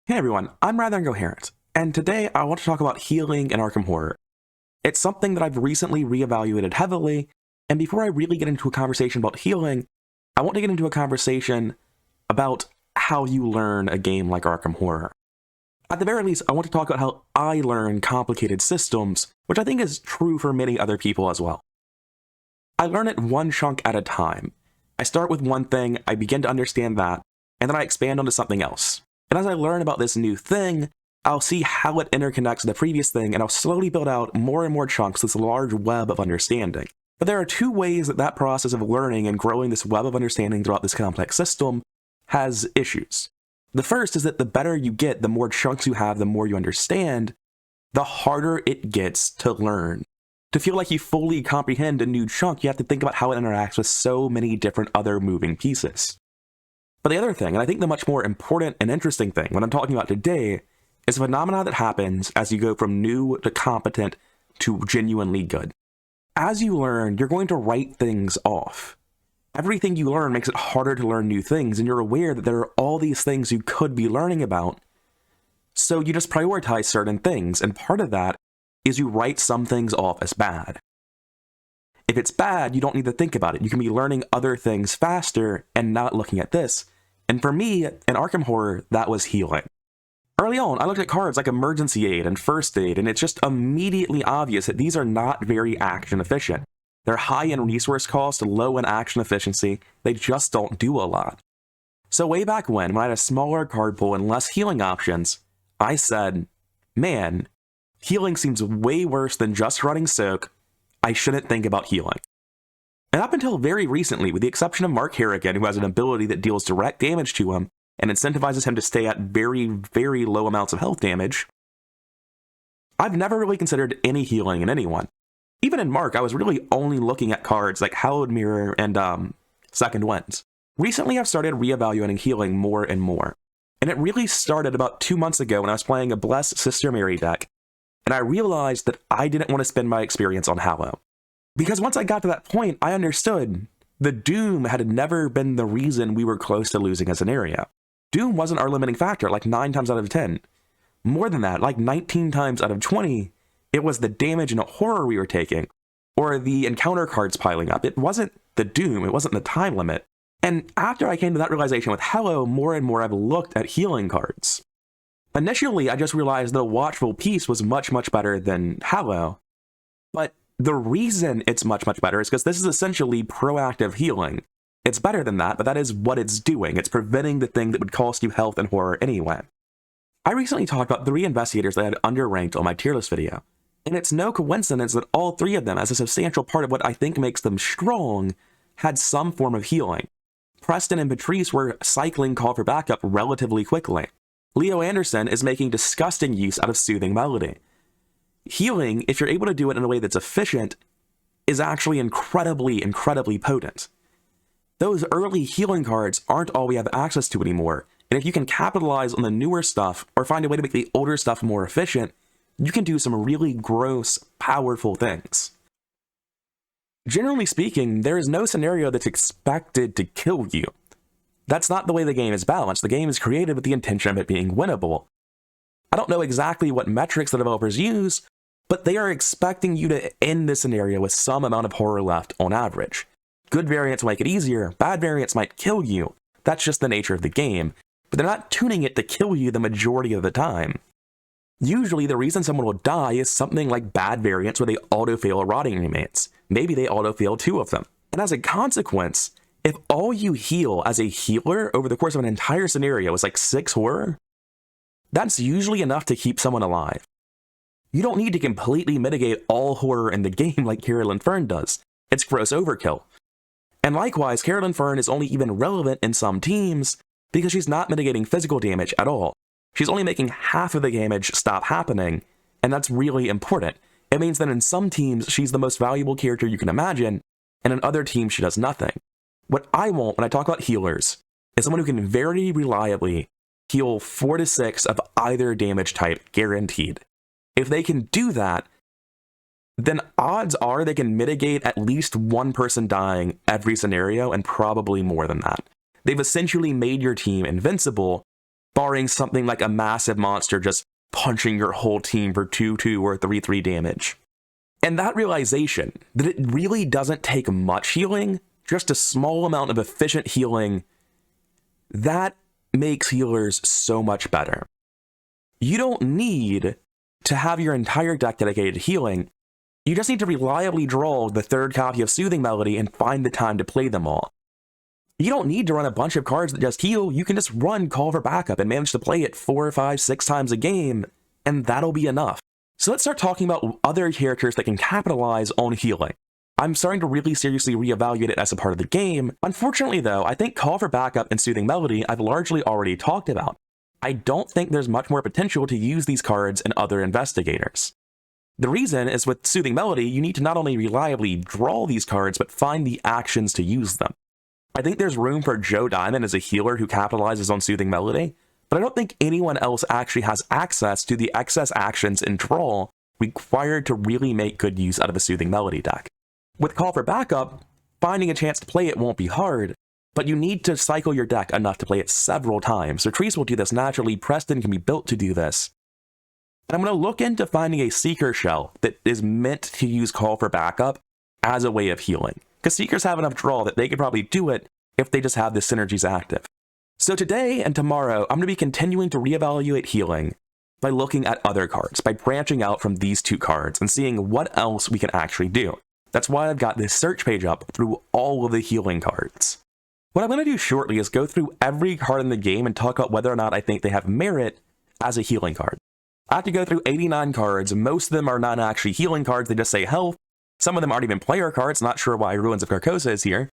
Hey everyone, I'm Rather Incoherent, and today I want to talk about healing in Arkham Horror. It's something that I've recently reevaluated heavily, and before I really get into a conversation about healing, I want to get into a conversation about how you learn a game like Arkham Horror. At the very least, I want to talk about how I learn complicated systems, which I think is true for many other people as well. I learn it one chunk at a time. I start with one thing, I begin to understand that, and then I expand onto something else. And as I learn about this new thing, I'll see how it interconnects to the previous thing, and I'll slowly build out more and more chunks, this large web of understanding. But there are two ways that process of learning and growing this web of understanding throughout this complex system has issues. The first is that the better you get, the more chunks you have, the more you understand, the harder it gets to learn. To feel like you fully comprehend a new chunk, you have to think about how it interacts with so many different other moving pieces. But the other thing, and I think the much more important and interesting thing, what I'm talking about today, is a phenomenon that happens as you go from new to competent to genuinely good. As you learn, you're going to write things off. Everything you learn makes it harder to learn new things, and you're aware that there are all these things you could be learning about. So you just prioritize certain things, and part of that is you write some things off as bad. If it's bad, you don't need to think about it. You can be learning other things faster and not looking at this. And for me, in Arkham Horror, that was healing. Early on, I looked at cards like Emergency Aid and First Aid, and it's just immediately obvious that these are not very action efficient. They're high in resource cost, low in action efficiency. They just don't do a lot. So way back when I had a smaller card pool and less healing options, I said, man, healing seems way worse than just running Soak. I shouldn't think about healing. And up until very recently, with the exception of Mark Harrigan, who has an ability that deals direct damage to him and incentivizes him to stay at very, very low amounts of health damage, I've never really considered any healing in anyone. Even in Mark, I was really only looking at cards like Hallowed Mirror and Second Winds. Recently, I've started reevaluating healing more and more. And it really started about 2 months ago when I was playing a Blessed Sister Mary deck, and I realized that I didn't want to spend my experience on Hallow. Because once I got to that point, I understood the Doom had never been the reason we were close to losing a scenario. Doom wasn't our limiting factor, like 9 times out of 10. More than that, like 19 times out of 20, it was the damage and horror we were taking, or the encounter cards piling up. It wasn't the Doom, it wasn't the time limit. And after I came to that realization with Hallow, more and more I've looked at healing cards. Initially, I just realized that a Watchful Peace was much, much better than Hallow. But the reason it's much, much better is because this is essentially proactive healing. It's better than that, but that is what it's doing. It's preventing the thing that would cost you health and horror anyway. I recently talked about 3 investigators that I had underranked on my tier list video. And it's no coincidence that all 3 of them, as a substantial part of what I think makes them strong, had some form of healing. Preston and Patrice were cycling Call for Backup relatively quickly. Leo Anderson is making disgusting use out of Soothing Melody. Healing, if you're able to do it in a way that's efficient, is actually incredibly, incredibly potent. Those early healing cards aren't all we have access to anymore, and if you can capitalize on the newer stuff or find a way to make the older stuff more efficient, you can do some really gross, powerful things. Generally speaking, there is no scenario that's expected to kill you. That's not the way the game is balanced. The game is created with the intention of it being winnable. I don't know exactly what metrics the developers use, but they are expecting you to end the scenario with some amount of horror left on average. Good variants make it easier, bad variants might kill you. That's just the nature of the game, but they're not tuning it to kill you the majority of the time. Usually the reason someone will die is something like bad variants where they auto-fail rotting remains. Maybe they auto-fail 2 of them. And as a consequence, if all you heal as a healer over the course of an entire scenario is like 6 horror, that's usually enough to keep someone alive. You don't need to completely mitigate all horror in the game like Carolyn Fern does. It's gross overkill. And likewise, Carolyn Fern is only even relevant in some teams because she's not mitigating physical damage at all. She's only making half of the damage stop happening, and that's really important. It means that in some teams, she's the most valuable character you can imagine, and in other teams, she does nothing. What I want when I talk about healers is someone who can very reliably heal 4 to 6 of either damage type, guaranteed. If they can do that, then odds are they can mitigate at least one person dying every scenario, and probably more than that. They've essentially made your team invincible barring something like a massive monster just punching your whole team for 2-2 or 3-3 damage. And that realization that it really doesn't take much healing, just a small amount of efficient healing, that makes healers so much better. You don't need to have your entire deck dedicated to healing. You just need to reliably draw the third copy of Soothing Melody and find the time to play them all. You don't need to run a bunch of cards that just heal. You can just run Call for Backup and manage to play it 4, 5, 6 times a game, and that'll be enough. So let's start talking about other characters that can capitalize on healing. I'm starting to really seriously reevaluate it as a part of the game. Unfortunately though, I think Call for Backup and Soothing Melody I've largely already talked about. I don't think there's much more potential to use these cards in other investigators. The reason is with Soothing Melody, you need to not only reliably draw these cards, but find the actions to use them. I think there's room for Joe Diamond as a healer who capitalizes on Soothing Melody, but I don't think anyone else actually has access to the excess actions in draw required to really make good use out of a Soothing Melody deck. With Call for Backup, finding a chance to play it won't be hard, but you need to cycle your deck enough to play it several times. Trees will do this naturally, Preston can be built to do this. And I'm going to look into finding a Seeker shell that is meant to use Call for Backup as a way of healing, because Seekers have enough draw that they could probably do it if they just have the synergies active. So today and tomorrow, I'm going to be continuing to reevaluate healing by looking at other cards, by branching out from these 2 cards and seeing what else we can actually do. That's why I've got this search page up through all of the healing cards. What I'm going to do shortly is go through every card in the game and talk about whether or not I think they have merit as a healing card. I have to go through 89 cards. Most of them are not actually healing cards, they just say health. Some of them aren't even player cards, not sure why Ruins of Carcosa is here.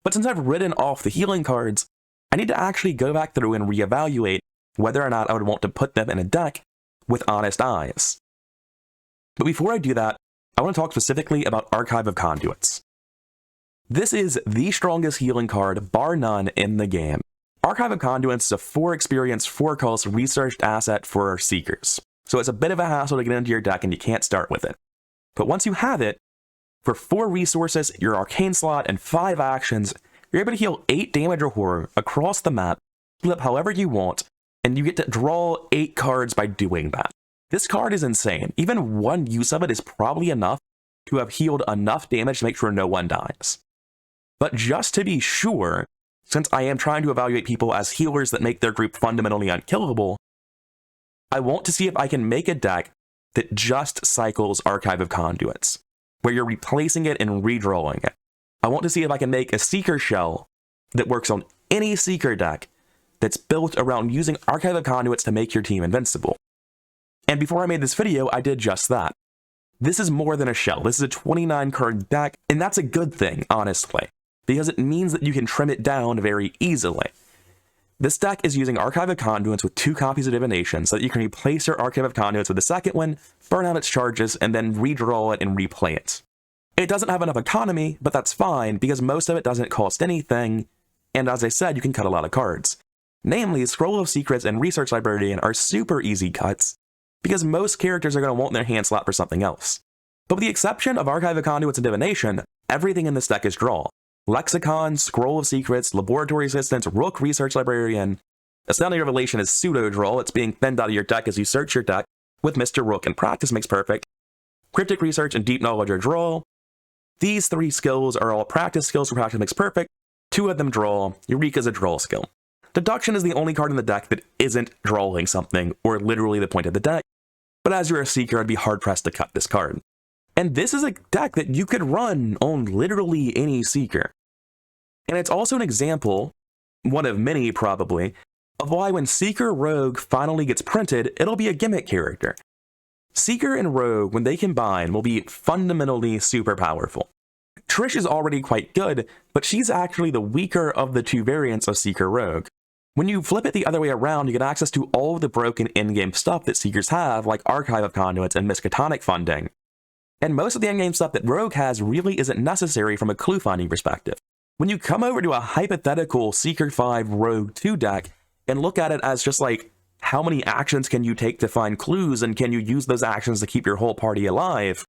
But since I've written off the healing cards, I need to actually go back through and reevaluate whether or not I would want to put them in a deck with honest eyes. But before I do that, I want to talk specifically about Archive of Conduits. This is the strongest healing card, bar none, in the game. Archive of Conduits is a 4 experience, 4 cost researched asset for Seekers. So it's a bit of a hassle to get into your deck and you can't start with it. But once you have it, for 4 resources, your Arcane slot, and 5 actions, you're able to heal 8 damage or horror across the map, heal up however you want, and you get to draw 8 cards by doing that. This card is insane. Even one use of it is probably enough to have healed enough damage to make sure no one dies. But just to be sure, since I am trying to evaluate people as healers that make their group fundamentally unkillable, I want to see if I can make a deck that just cycles Archive of Conduits, where you're replacing it and redrawing it. I want to see if I can make a Seeker shell that works on any Seeker deck that's built around using Archive of Conduits to make your team invincible. And before I made this video, I did just that. This is more than a shell. This is a 29 card deck, and that's a good thing, honestly, because it means that you can trim it down very easily. This deck is using Archive of Conduits with 2 copies of Divination so that you can replace your Archive of Conduits with the second one, burn out its charges, and then redraw it and replay it. It doesn't have enough economy, but that's fine because most of it doesn't cost anything, and as I said, you can cut a lot of cards. Namely, Scroll of Secrets and Research Librarian are super easy cuts, because most characters are going to want their hand slot for something else. But with the exception of Archive of Conduits and Divination, everything in this deck is draw. Lexicon, Scroll of Secrets, Laboratory Assistants, Rook, Research Librarian. Astounding Revelation is pseudo-draw. It's being thinned out of your deck as you search your deck with Mr. Rook, and Practice makes perfect. Cryptic Research and Deep Knowledge are draw. These 3 skills are all practice skills for Practice makes perfect. 2 of them draw. Eureka is a draw skill. Deduction is the only card in the deck that isn't drawing something, or literally the point of the deck. But as you're a Seeker, I'd be hard-pressed to cut this card. And this is a deck that you could run on literally any Seeker. And it's also an example, one of many probably, of why when Seeker Rogue finally gets printed, it'll be a gimmick character. Seeker and Rogue, when they combine, will be fundamentally super powerful. Trish is already quite good, but she's actually the weaker of the 2 variants of Seeker Rogue. When you flip it the other way around, you get access to all of the broken in-game stuff that Seekers have, like Archive of Conduits and Miskatonic funding. And most of the in-game stuff that Rogue has really isn't necessary from a clue finding perspective. When you come over to a hypothetical Seeker 5 Rogue 2 deck and look at it as just like, how many actions can you take to find clues, and can you use those actions to keep your whole party alive?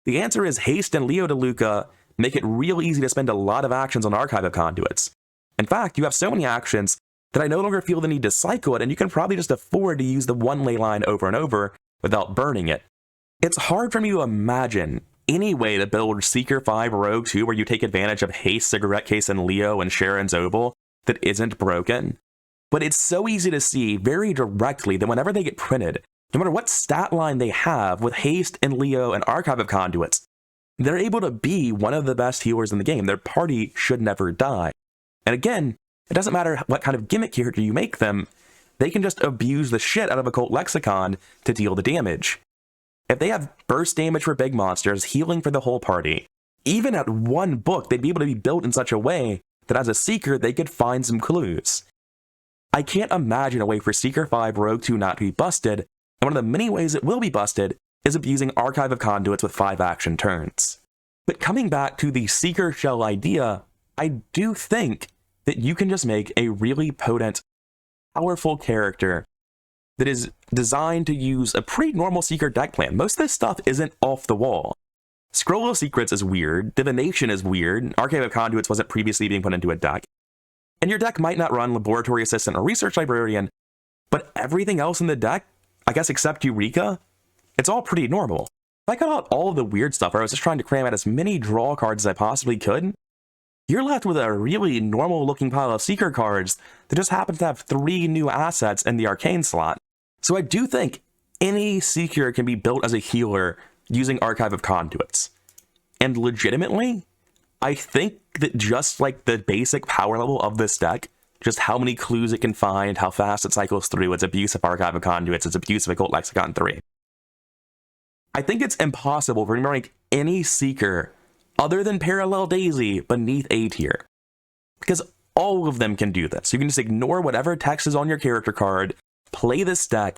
The answer is Haste and Leo DeLuca make it real easy to spend a lot of actions on Archive of Conduits. In fact, you have so many actions that I no longer feel the need to cycle it, and you can probably just afford to use the one ley line over and over without burning it. It's hard for me to imagine any way to build Seeker 5 Rogue 2 where you take advantage of Haste, Cigarette Case, and Leo and Sharon's Oval that isn't broken. But it's so easy to see very directly that whenever they get printed, no matter what stat line they have with Haste and Leo and Archive of Conduits, they're able to be one of the best healers in the game. Their party should never die. And again, it doesn't matter what kind of gimmick character you make them, they can just abuse the shit out of Occult Lexicon to deal the damage. If they have burst damage for big monsters, healing for the whole party, even at one book, they'd be able to be built in such a way that as a Seeker, they could find some clues. I can't imagine a way for Seeker 5 Rogue 2 not to be busted, and one of the many ways it will be busted is abusing Archive of Conduits with 5 action turns. But coming back to the Seeker shell idea, I do think that you can just make a really potent, powerful character that is designed to use a pretty normal Seeker deck plan. Most of this stuff isn't off the wall. Scroll of Secrets is weird, Divination is weird, Archive of Conduits wasn't previously being put into a deck, and your deck might not run Laboratory Assistant or Research Librarian, but everything else in the deck, I guess except Eureka, it's all pretty normal. If I cut out all of the weird stuff where I was just trying to cram out as many draw cards as I possibly could, you're left with a really normal looking pile of Seeker cards that just happens to have 3 new assets in the Arcane slot. So I do think any Seeker can be built as a healer using Archive of Conduits. And legitimately, I think that just like the basic power level of this deck, just how many clues it can find, how fast it cycles through, its abuse of Archive of Conduits, its abuse of Occult Lexicon 3. I think it's impossible for me to rank any Seeker other than Parallel Daisy beneath A tier. Because all of them can do this. You can just ignore whatever text is on your character card, play this deck,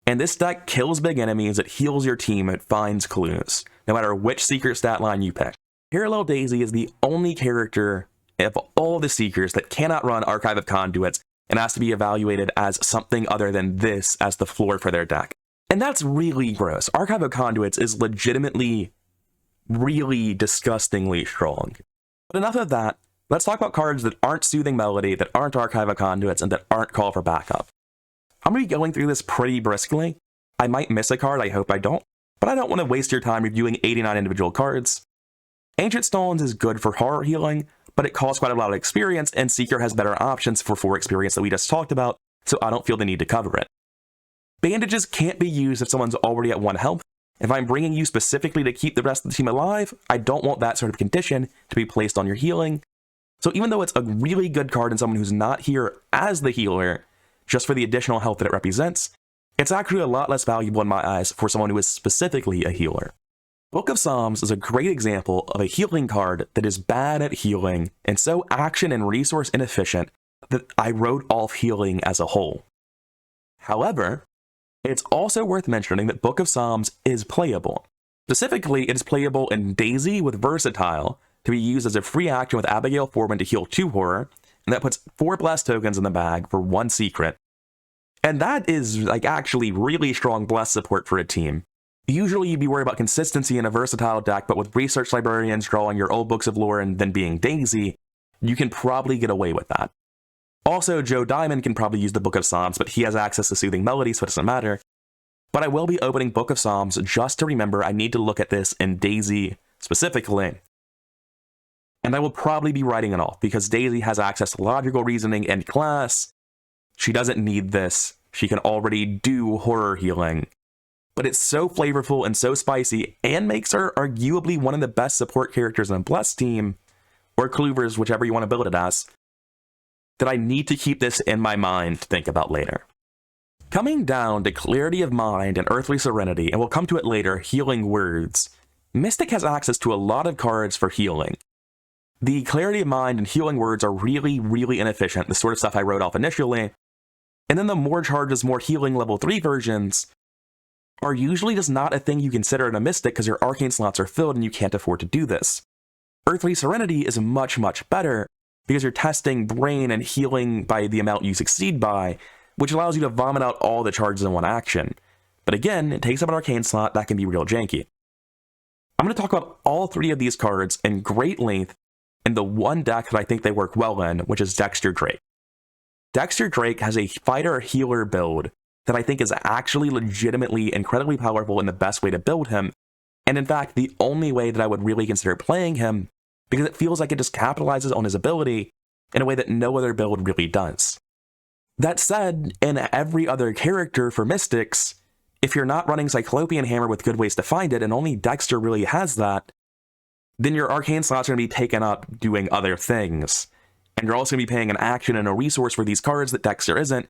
and this deck kills big enemies, it heals your team, it finds clues, no matter which Seeker stat line you pick. Parallel Daisy is the only character of all the Seekers that cannot run Archive of Conduits and has to be evaluated as something other than this as the floor for their deck. And that's really gross. Archive of Conduits is legitimately really disgustingly strong. But enough of that, let's talk about cards that aren't Soothing Melody, that aren't Archive of Conduits, and that aren't Call for Backup. I'm going to be going through this pretty briskly. I might miss a card, I hope I don't, but I don't want to waste your time reviewing 89 individual cards. Ancient Stones is good for horror healing, but it costs quite a lot of experience, and Seeker has better options for 4 experience that we just talked about, so I don't feel the need to cover it. Bandages can't be used if someone's already at 1 health. If I'm bringing you specifically to keep the rest of the team alive, I don't want that sort of condition to be placed on your healing. So even though it's a really good card in someone who's not here as the healer, just for the additional health that it represents, it's actually a lot less valuable in my eyes for someone who is specifically a healer. Book of Psalms is a great example of a healing card that is bad at healing and so action and resource inefficient that I wrote off healing as a whole. However, it's also worth mentioning that Book of Psalms is playable. Specifically, it is playable in Daisy with Versatile to be used as a free action with Abigail Foreman to heal 2 horror, and that puts 4 blessed tokens in the bag for 1 secret. And that is like actually really strong blessed support for a team. Usually you'd be worried about consistency in a Versatile deck, but with Research Librarians drawing your old books of lore and then being Daisy, you can probably get away with that. Also, Joe Diamond can probably use the Book of Psalms, but he has access to Soothing Melody, so it doesn't matter. But I will be opening Book of Psalms just to remember I need to look at this in Daisy specifically. And I will probably be writing it off, because Daisy has access to logical reasoning in class. She doesn't need this. She can already do horror healing. But it's so flavorful and so spicy, and makes her arguably one of the best support characters in a Blessed team, or Cloovers, whichever you want to build it as, that I need to keep this in my mind to think about later. Coming down to Clarity of Mind and Earthly Serenity, and we'll come to it later, Healing Words, Mystic has access to a lot of cards for healing. The Clarity of Mind and Healing Words are really, really inefficient, the sort of stuff I wrote off initially, and then the more charges, more healing level 3 versions are usually just not a thing you consider in a Mystic because your Arcane slots are filled and you can't afford to do this. Earthly Serenity is much, much better because you're testing brain and healing by the amount you succeed by, which allows you to vomit out all the charges in 1 action. But again, it takes up an Arcane slot that can be real janky. I'm going to talk about all 3 of these cards in great length in the one deck that I think they work well in, which is Dexter Drake. Dexter Drake has a fighter-healer build that I think is actually legitimately incredibly powerful and the best way to build him, and in fact, the only way that I would really consider playing him, because it feels like it just capitalizes on his ability in a way that no other build really does. That said, in every other character for Mystics, if you're not running Cyclopean Hammer with good ways to find it, and only Dexter really has that, then your arcane slots are going to be taken up doing other things. And you're also going to be paying an action and a resource for these cards that Dexter isn't.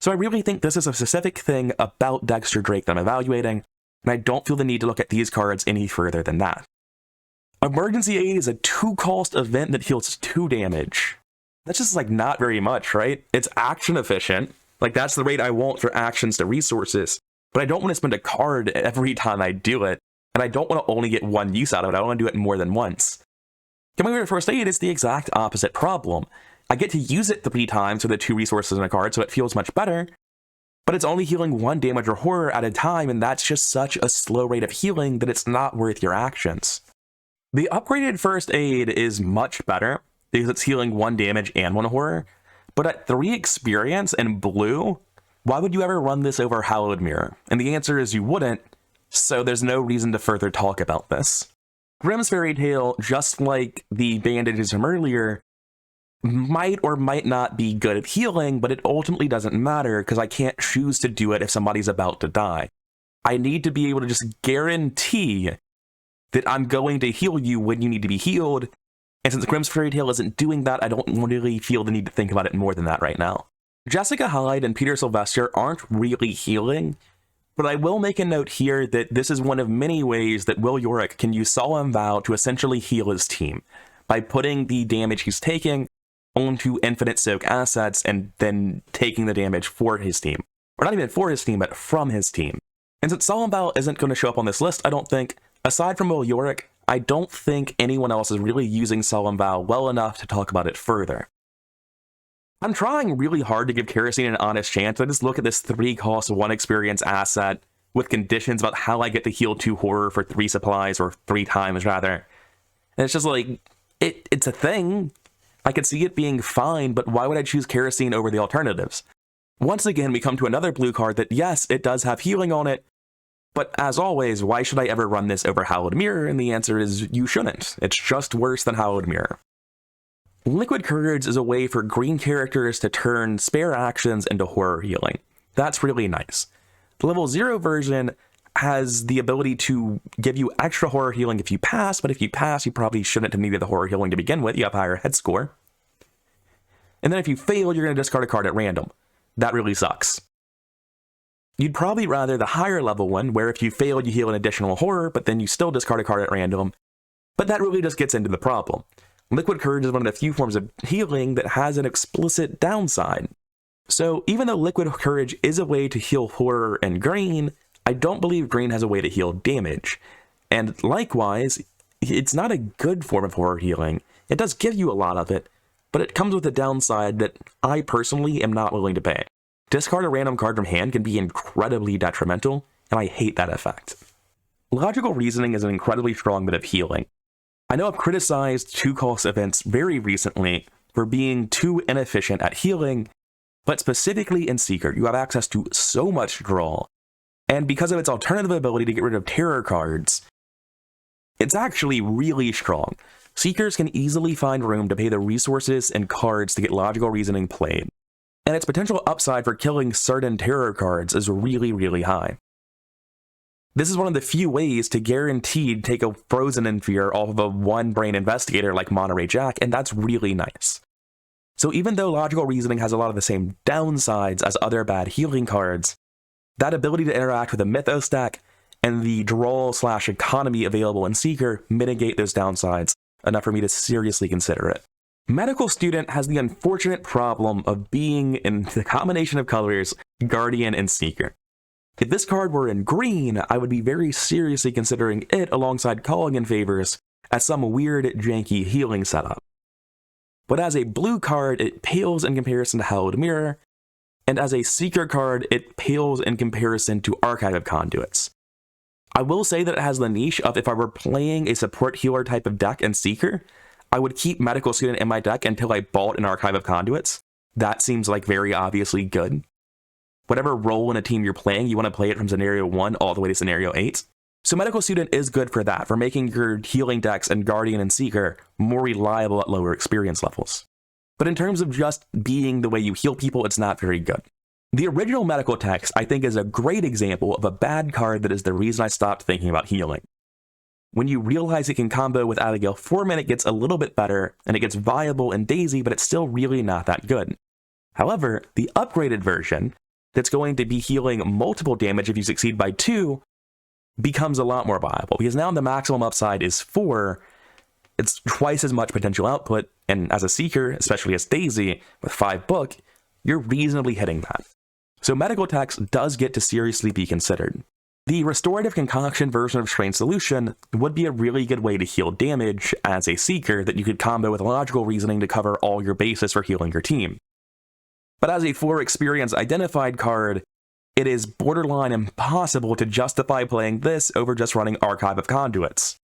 So I really think this is a specific thing about Dexter Drake that I'm evaluating, and I don't feel the need to look at these cards any further than that. Emergency Aid is a 2-cost event that heals 2 damage. That's just like not very much, right? It's action efficient. Like that's the rate I want for actions to resources. But I don't want to spend a card every time I do it, and I don't want to only get one use out of it. I want to do it more than once. Coming over to First Aid is the exact opposite problem. I get to use it 3 times for the 2 resources in a card, so it feels much better, but it's only healing 1 damage or horror at a time, and that's just such a slow rate of healing that it's not worth your actions. The upgraded First Aid is much better, because it's healing 1 damage and 1 horror, but at 3 experience and blue, why would you ever run this over Hallowed Mirror? And the answer is you wouldn't, so there's no reason to further talk about this. Grimm's Fairy Tale, just like the bandages from earlier, might or might not be good at healing, but it ultimately doesn't matter because I can't choose to do it if somebody's about to die. I need to be able to just guarantee that I'm going to heal you when you need to be healed, and since Grimm's Fairy Tale isn't doing that, I don't really feel the need to think about it more than that right now. Jessica Hyde and Peter Sylvester aren't really healing, but I will make a note here that this is one of many ways that Will Yorick can use Solemn Vow to essentially heal his team, by putting the damage he's taking onto Infinite Soak assets and then taking the damage for his team. Or not even for his team, but from his team. And since Solemn Vow isn't going to show up on this list, I don't think, aside from Will Yorick, I don't think anyone else is really using Solemn Vow well enough to talk about it further. I'm trying really hard to give Kerosene an honest chance. I just look at this 3-cost, 1 experience asset with conditions about how I get to heal 2 horror for 3 supplies, or 3 times rather. And it's just like, it's a thing. I could see it being fine, but why would I choose Kerosene over the alternatives? Once again, we come to another blue card that, yes, it does have healing on it, but as always, why should I ever run this over Hallowed Mirror? And the answer is, you shouldn't. It's just worse than Hallowed Mirror. Liquid Courage is a way for green characters to turn spare actions into horror healing. That's really nice. The level 0 version has the ability to give you extra horror healing if you pass, but if you pass, you probably shouldn't have needed the horror healing to begin with. You have a higher head score. And then if you fail, you're going to discard a card at random. That really sucks. You'd probably rather the higher level one, where if you failed, you heal an additional horror, but then you still discard a card at random. But that really just gets into the problem. Liquid Courage is one of the few forms of healing that has an explicit downside. So even though Liquid Courage is a way to heal horror and green, I don't believe green has a way to heal damage. And likewise, it's not a good form of horror healing. It does give you a lot of it, but it comes with a downside that I personally am not willing to pay. Discard a random card from hand can be incredibly detrimental, and I hate that effect. Logical Reasoning is an incredibly strong bit of healing. I know I've criticized 2-cost events very recently for being too inefficient at healing, but specifically in Seeker, you have access to so much draw, and because of its alternative ability to get rid of terror cards, it's actually really strong. Seekers can easily find room to pay the resources and cards to get Logical Reasoning played, and its potential upside for killing certain terror cards is really, really high. This is one of the few ways to guaranteed take a Frozen in Fear off of a 1-brain investigator like Monterey Jack, and that's really nice. So even though Logical Reasoning has a lot of the same downsides as other bad healing cards, that ability to interact with a Mythos deck and the draw/economy available in Seeker mitigate those downsides enough for me to seriously consider it. Medical Student has the unfortunate problem of being, in the combination of colors, Guardian and Seeker. If this card were in green, I would be very seriously considering it alongside Calling in Favors as some weird, janky healing setup. But as a blue card, it pales in comparison to Hallowed Mirror, and as a Seeker card, it pales in comparison to Archive of Conduits. I will say that it has the niche of if I were playing a support healer type of deck in Seeker, I would keep Medical Student in my deck until I bought an Archive of Conduits. that seems like very obviously good. Whatever role in a team you're playing, you want to play it from scenario 1 all the way to scenario 8. So Medical Student is good for that, for making your healing decks and Guardian and Seeker more reliable at lower experience levels. But in terms of just being the way you heal people, it's not very good. The original Medical text, I think, is a great example of a bad card that is the reason I stopped thinking about healing. When you realize it can combo with Abigail Foreman, it gets a little bit better, and it gets viable in Daisy, but it's still really not that good. However, the upgraded version, that's going to be healing multiple damage if you succeed by 2, becomes a lot more viable, because now the maximum upside is 4, it's twice as much potential output, and as a Seeker, especially as Daisy, with 5 book, you're reasonably hitting that. So Medical Text does get to seriously be considered. The Restorative Concoction version of Strange Solution would be a really good way to heal damage as a Seeker that you could combo with Logical Reasoning to cover all your bases for healing your team. But as a 4 experience identified card, it is borderline impossible to justify playing this over just running Archive of Conduits.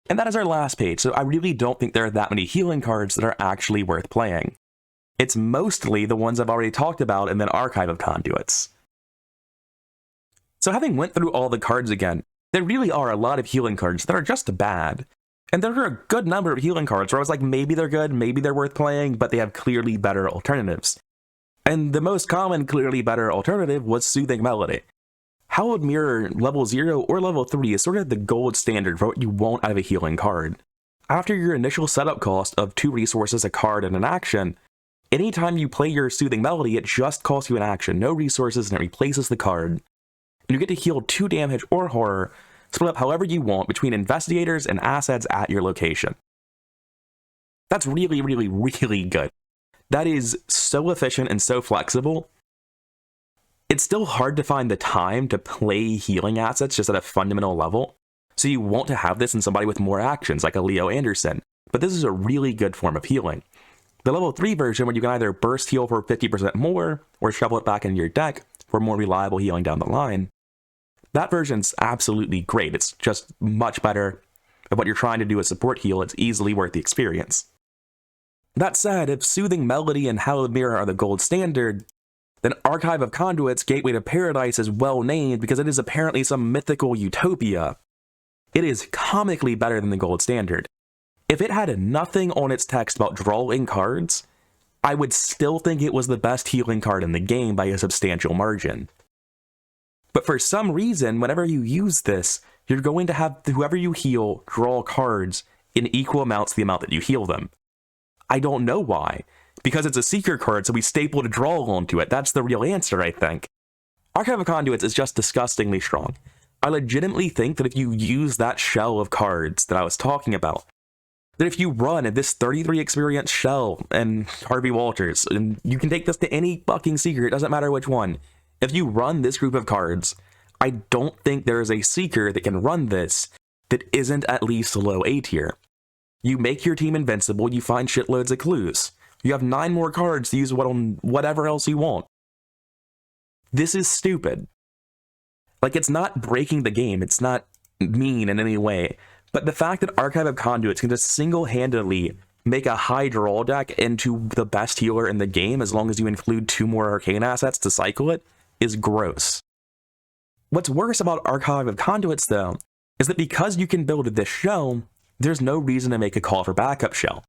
And that is our last page, so I really don't think there are that many healing cards that are actually worth playing. It's mostly the ones I've already talked about and then Archive of Conduits. So having went through all the cards again, there really are a lot of healing cards that are just bad. And there are a good number of healing cards where I was like, maybe they're good, maybe they're worth playing, but they have clearly better alternatives. And the most common clearly better alternative was Soothing Melody. Hallowed Mirror level 0 or level 3 is sort of the gold standard for what you want out of a healing card. After your initial setup cost of 2 resources, a card, and an action, anytime you play your Soothing Melody, it just costs you an action, no resources, and it replaces the card. And you get to heal 2 damage or horror, split up however you want between investigators and assets at your location. That's really, really, really good. That is so efficient and so flexible. It's still hard to find the time to play healing assets just at a fundamental level, so you want to have this in somebody with more actions, like a Leo Anderson, but this is a really good form of healing. The level 3 version, where you can either burst heal for 50% more, or shovel it back into your deck for more reliable healing down the line, that version's absolutely great. It's just much better at what you're trying to do as support heal. It's easily worth the experience. That said, if Soothing Melody and Hallowed Mirror are the gold standard, then Archive of Conduits Gateway to Paradise is well named because it is apparently some mythical utopia. It is comically better than the gold standard. If it had nothing on its text about drawing cards, I would still think it was the best healing card in the game by a substantial margin. But for some reason, whenever you use this, you're going to have whoever you heal draw cards in equal amounts to the amount that you heal them. I don't know why. Because it's a Seeker card, so we stapled a draw onto it. That's the real answer, I think. Archive of Conduits is just disgustingly strong. I legitimately think that if you use that shell of cards that I was talking about, that if you run this 33 experience shell and Harvey Walters, and you can take this to any fucking Seeker, it doesn't matter which one. If you run this group of cards, I don't think there is a Seeker that can run this that isn't at least low A tier. You make your team invincible, you find shitloads of clues. You have 9 more cards to use on whatever else you want. This is stupid. Like, it's not breaking the game, it's not mean in any way, but the fact that Archive of Conduits can just single-handedly make a high draw deck into the best healer in the game as long as you include 2 more arcane assets to cycle it is gross. What's worse about Archive of Conduits, though, is that because you can build this shell, there's no reason to make a Call for Backup shell.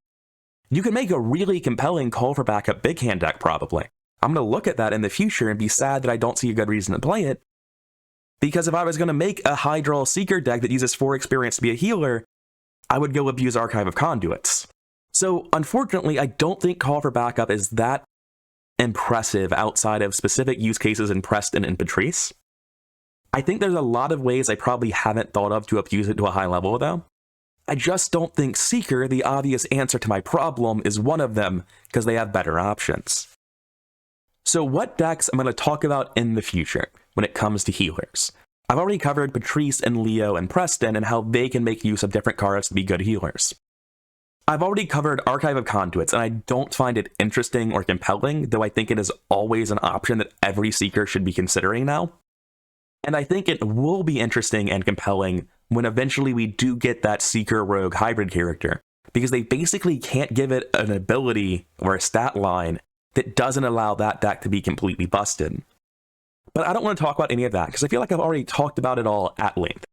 You can make a really compelling Call for Backup big hand deck, probably. I'm going to look at that in the future and be sad that I don't see a good reason to play it, because if I was going to make a high draw Seeker deck that uses 4 experience to be a healer, I would go abuse Archive of Conduits. So, unfortunately, I don't think Call for Backup is that impressive outside of specific use cases in Preston and Patrice. I think there's a lot of ways I probably haven't thought of to abuse it to a high level, though. I just don't think Seeker, the obvious answer to my problem, is one of them, because they have better options. So what decks I'm going to talk about in the future when it comes to healers? I've already covered Patrice and Leo and Preston and how they can make use of different cards to be good healers. I've already covered Archive of Conduits, and I don't find it interesting or compelling, though I think it is always an option that every Seeker should be considering now. And I think it will be interesting and compelling when eventually we do get that Seeker Rogue hybrid character, because they basically can't give it an ability or a stat line that doesn't allow that deck to be completely busted. But I don't want to talk about any of that, because I feel like I've already talked about it all at length.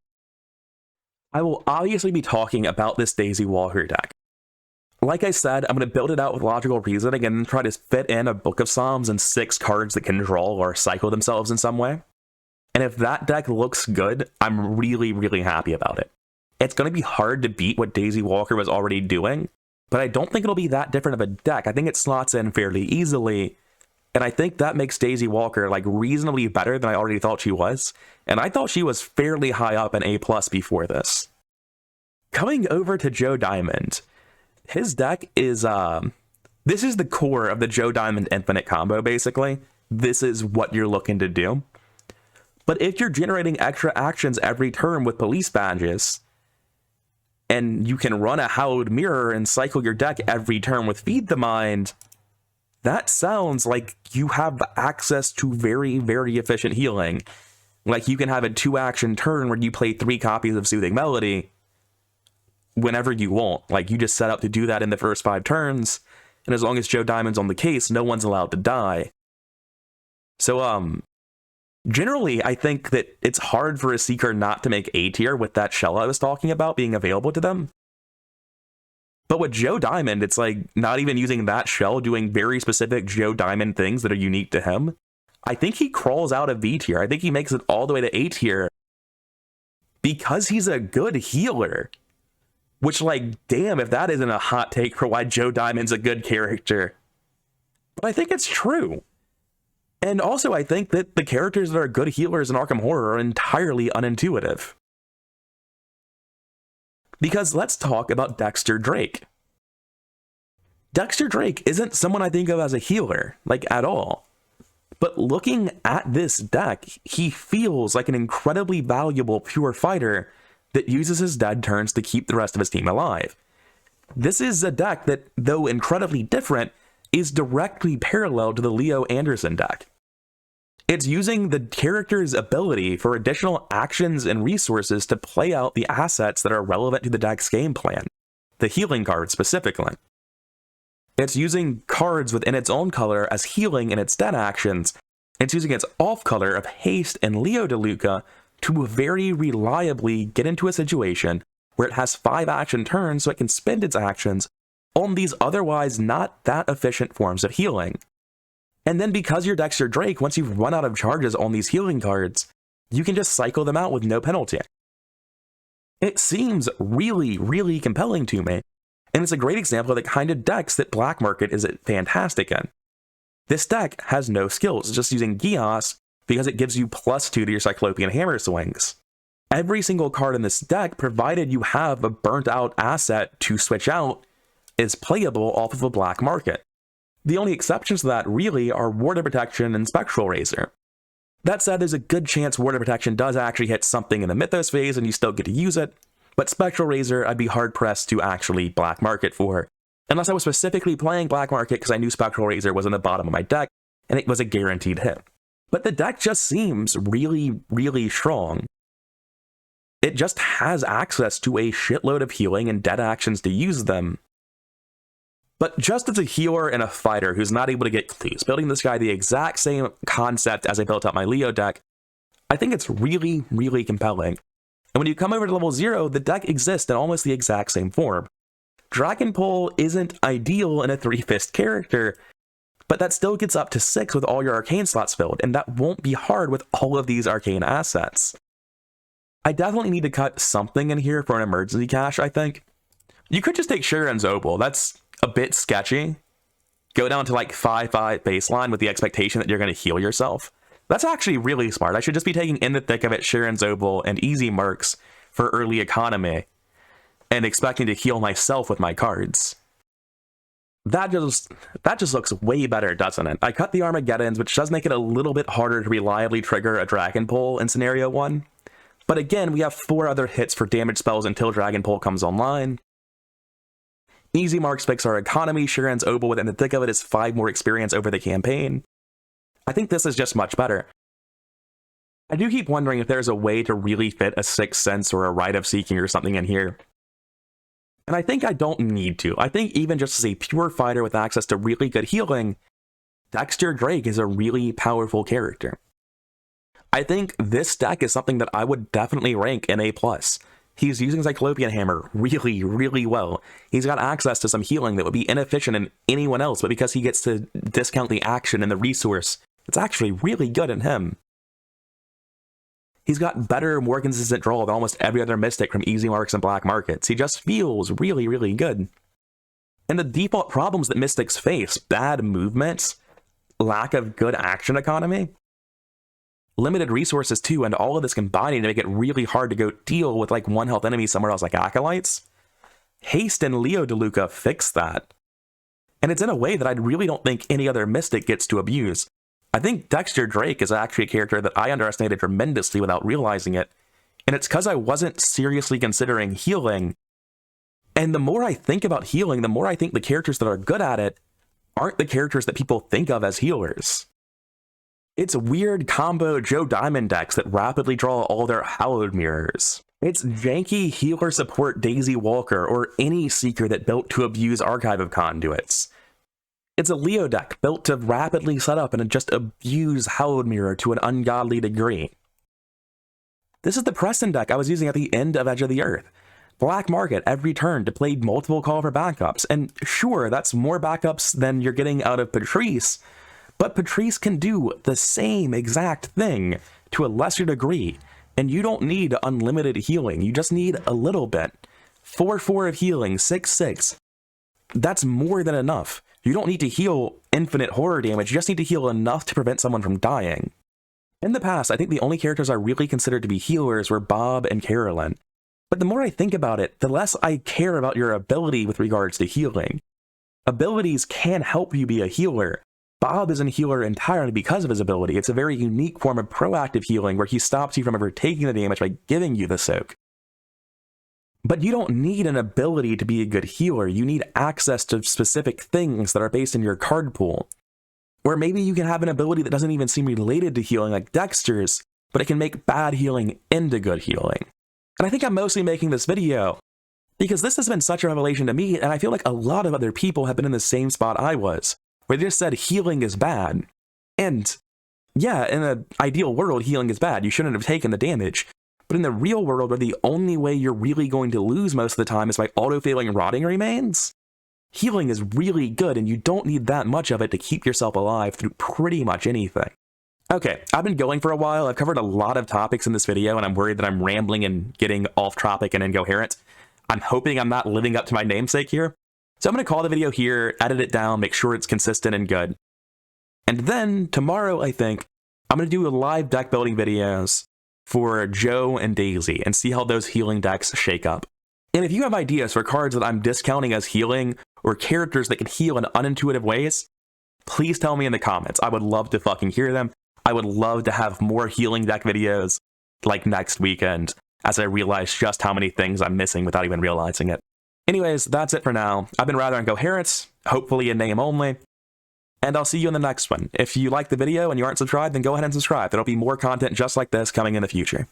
I will obviously be talking about this Daisy Walker deck. Like I said, I'm going to build it out with logical reasoning and then try to fit in a Book of Psalms and 6 cards that can draw or cycle themselves in some way. And if that deck looks good, I'm really, really happy about it. It's going to be hard to beat what Daisy Walker was already doing, but I don't think it'll be that different of a deck. I think it slots in fairly easily, and I think that makes Daisy Walker like reasonably better than I already thought she was, and I thought she was fairly high up in A+ before this. Coming over to Joe Diamond, his deck is, this is the core of the Joe Diamond Infinite combo, basically. This is what you're looking to do. But if you're generating extra actions every turn with police badges, and you can run a Hallowed Mirror and cycle your deck every turn with Feed the Mind, that sounds like you have access to very, very efficient healing. Like you can have a 2-action turn where you play 3 copies of Soothing Melody whenever you want. Like you just set up to do that in the first 5 turns, and as long as Joe Diamond's on the case, no one's allowed to die. So, generally, I think that it's hard for a Seeker not to make A tier with that shell I was talking about being available to them. But with Joe Diamond, it's like not even using that shell, doing very specific Joe Diamond things that are unique to him. I think he crawls out of B tier. I think he makes it all the way to A tier because he's a good healer. Which, like, damn, if that isn't a hot take for why Joe Diamond's a good character. But I think it's true. And also, I think that the characters that are good healers in Arkham Horror are entirely unintuitive. Because let's talk about Dexter Drake. Dexter Drake isn't someone I think of as a healer, like, at all. But looking at this deck, he feels like an incredibly valuable pure fighter that uses his dead turns to keep the rest of his team alive. This is a deck that, though incredibly different, is directly parallel to the Leo Anderson deck. It's using the character's ability for additional actions and resources to play out the assets that are relevant to the deck's game plan, the healing cards specifically. It's using cards within its own color as healing in its dead actions. It's using its off color of Haste and Leo DeLuca to very reliably get into a situation where it has 5 action turns so it can spend its actions on these otherwise not that efficient forms of healing. And then because you're Dexter Drake, once you've run out of charges on these healing cards, you can just cycle them out with no penalty. It seems really, really compelling to me, and it's a great example of the kind of decks that Black Market is fantastic in. This deck has no skills, it's just using Geass because it gives you +2 to your Cyclopean Hammer swings. Every single card in this deck, provided you have a burnt out asset to switch out, is playable off of a Black Market. The only exceptions to that really are Ward of Protection and Spectral Razor. That said, there's a good chance Ward of Protection does actually hit something in the Mythos phase and you still get to use it, but Spectral Razor I'd be hard pressed to actually Black Market for, unless I was specifically playing Black Market because I knew Spectral Razor was in the bottom of my deck and it was a guaranteed hit. But the deck just seems really, really strong. It just has access to a shitload of healing and dead actions to use them. But just as a healer and a fighter who's not able to get clues, building this guy the exact same concept as I built out my Leo deck, I think it's really, really compelling. And when you come over to level 0, the deck exists in almost the exact same form. Dragon Pull isn't ideal in a 3-fist character, but that still gets up to 6 with all your arcane slots filled, and that won't be hard with all of these arcane assets. I definitely need to cut something in here for an emergency cache, I think. You could just take Sharon's Opal, that's a bit sketchy. Go down to like 5/5 baseline with the expectation that you're going to heal yourself. That's actually really smart. I should just be taking In the Thick of It Sharon's Opal and Easy Mercs for early economy, and expecting to heal myself with my cards. That just looks way better, doesn't it? I cut the Armageddons, which does make it a little bit harder to reliably trigger a Dragon Pull in Scenario 1. But again, we have 4 other hits for damage spells until Dragon Pull comes online. Easy Marks fix our economy, Sharon's Opal within the thick of it is 5 more experience over the campaign. I think this is just much better. I do keep wondering if there's a way to really fit a Sixth Sense or a Rite of Seeking or something in here. And I think I don't need to. I think even just as a pure fighter with access to really good healing, Dexter Drake is a really powerful character. I think this deck is something that I would definitely rank in A+. He's using Cyclopean Hammer really, really well. He's got access to some healing that would be inefficient in anyone else, but because he gets to discount the action and the resource, it's actually really good in him. He's got better, more consistent draw than almost every other Mystic from easy marks and black markets. He just feels really, really good. And the default problems that Mystics face, bad movements, lack of good action economy, limited resources too, and all of this combining to make it really hard to go deal with like 1 health enemies somewhere else like Acolytes. Haste and Leo DeLuca fix that. And it's in a way that I really don't think any other Mystic gets to abuse. I think Dexter Drake is actually a character that I underestimated tremendously without realizing it, and it's because I wasn't seriously considering healing. And the more I think about healing, the more I think the characters that are good at it aren't the characters that people think of as healers. It's weird combo Joe Diamond decks that rapidly draw all their hallowed mirrors. It's janky healer support Daisy Walker or any seeker that built to abuse Archive of Conduits. It's a Leo deck built to rapidly set up and just abuse Hallowed Mirror to an ungodly degree. This is the Preston deck I was using at the end of Edge of the Earth. Black market every turn to play multiple call for backups, and sure, that's more backups than you're getting out of Patrice, but Patrice can do the same exact thing to a lesser degree, and you don't need unlimited healing, you just need a little bit. 4-4 of healing, 6-6. That's more than enough. You don't need to heal infinite horror damage, you just need to heal enough to prevent someone from dying. In the past, I think the only characters I really considered to be healers were Bob and Carolyn. But the more I think about it, the less I care about your ability with regards to healing. Abilities can help you be a healer. Bob isn't a healer entirely because of his ability. It's a very unique form of proactive healing where he stops you from ever taking the damage by giving you the soak. But you don't need an ability to be a good healer, you need access to specific things that are based in your card pool. Or maybe you can have an ability that doesn't even seem related to healing like Dexter's, but it can make bad healing into good healing. And I think I'm mostly making this video because this has been such a revelation to me, and I feel like a lot of other people have been in the same spot I was, where they just said healing is bad. And yeah, in an ideal world, healing is bad, you shouldn't have taken the damage. But in the real world, where the only way you're really going to lose most of the time is by auto-failing Rotting Remains, healing is really good, and you don't need that much of it to keep yourself alive through pretty much anything. Okay, I've been going for a while, I've covered a lot of topics in this video, and I'm worried that I'm rambling and getting off-topic and incoherent. I'm hoping I'm not living up to my namesake here. So I'm going to call the video here, edit it down, make sure it's consistent and good. And then, tomorrow, I think, I'm going to do live deck building videos for Joe and Daisy and see how those healing decks shake up. And if you have ideas for cards that I'm discounting as healing or characters that can heal in unintuitive ways, please tell me in the comments. I would love to fucking hear them. I would love to have more healing deck videos like next weekend as I realize just how many things I'm missing without even realizing it. Anyways, that's it for now. I've been rather incoherent, hopefully in name only, and I'll see you in the next one. If you like the video and you aren't subscribed, then go ahead and subscribe. There'll be more content just like this coming in the future.